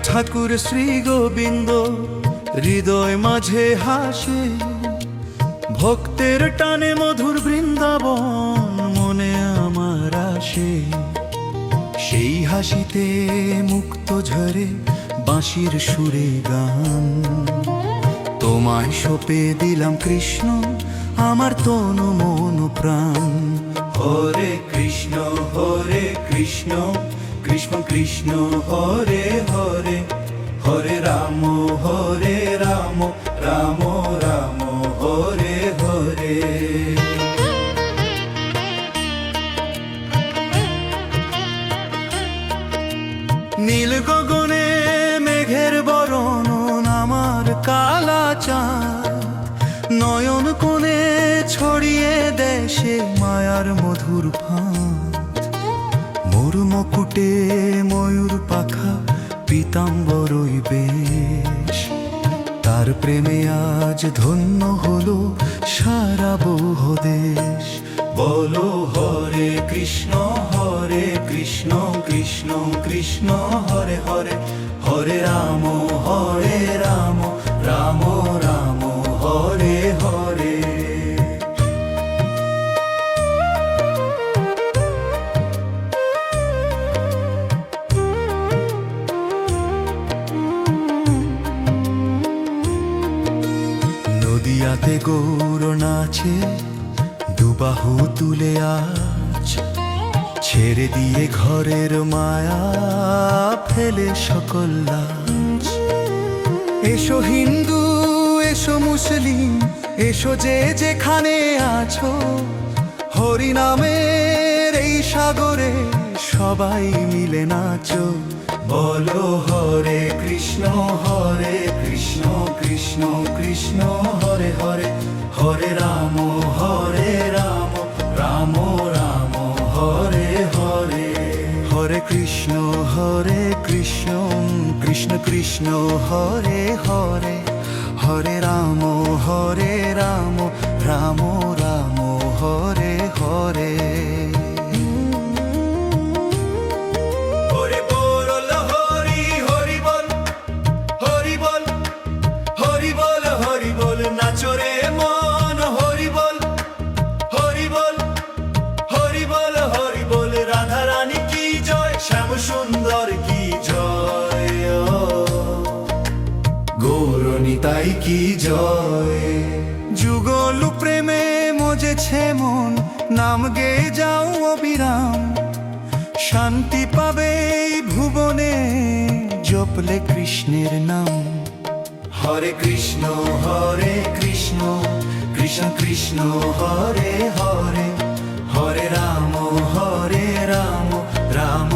ঠাকুর শ্রী গোবিন্দ হৃদয় মাঝে হাসে, ভক্তের টানে মধুর বৃন্দাবন মনে আমার আসে। সেই হাসিতে মুক্ত ঝরে বাঁশির সুরে গান, তোমায় সঁপে দিলাম কৃষ্ণ আমার তনু মন প্রাণ। হরে কৃষ্ণ কৃষ্ণ কৃষ্ণ হরে হরে, হরে রাম রাম রাম হরে হরে। নীল গগনে মেঘের বরণ আমার কালা চাঁদ, নয়ন কোণে ছড়িয়ে দেশে মায়ার মধুর ফাঁদ। মোর মুকুটে ময়ূর পাখা পীতাম্বরই বেশ, তার প্রেমে আজ ধন্য হলো সারা বহু দেশ। বলো হরে কৃষ্ণ কৃষ্ণ কৃষ্ণ হরে হরে, হরে রাম রাম রাম হরে হরে। নদিয়াতে গৌর নাচে দুবাহু তুলে আজ, ছেড়ে দিয়ে ঘরের মায়া ফেলে সকল লাজ। এসো হিন্দু এসো মুসলিম এসো যে যেখানে আছো, হরি নামের এই সাগরে সবাই মিলে নাচো। বলো হরে কৃষ্ণ কৃষ্ণ কৃষ্ণ হরে হরে, হরে রাম রাম রাম হরে হরে। হরে কৃষ্ণ কৃষ্ণ কৃষ্ণ হরে হরে, হরে রাম রাম রাম হরে হরে। নাচরে মন হরি বল হরি বল হরি বল হরি বল, রাধা রানী কি জয় শ্যাম সুন্দর কি জয়, গৌরনিতাই কি জয়। যুগল প্রেমে মজেছে মন, নাম গে যাও অবিরাম, শান্তি পাবে এই ভুবনে জপলে কৃষ্ণের নাম। হরে কৃষ্ণ কৃষ্ণ কৃষ্ণ হরে হরে, হরে রাম রাম রাম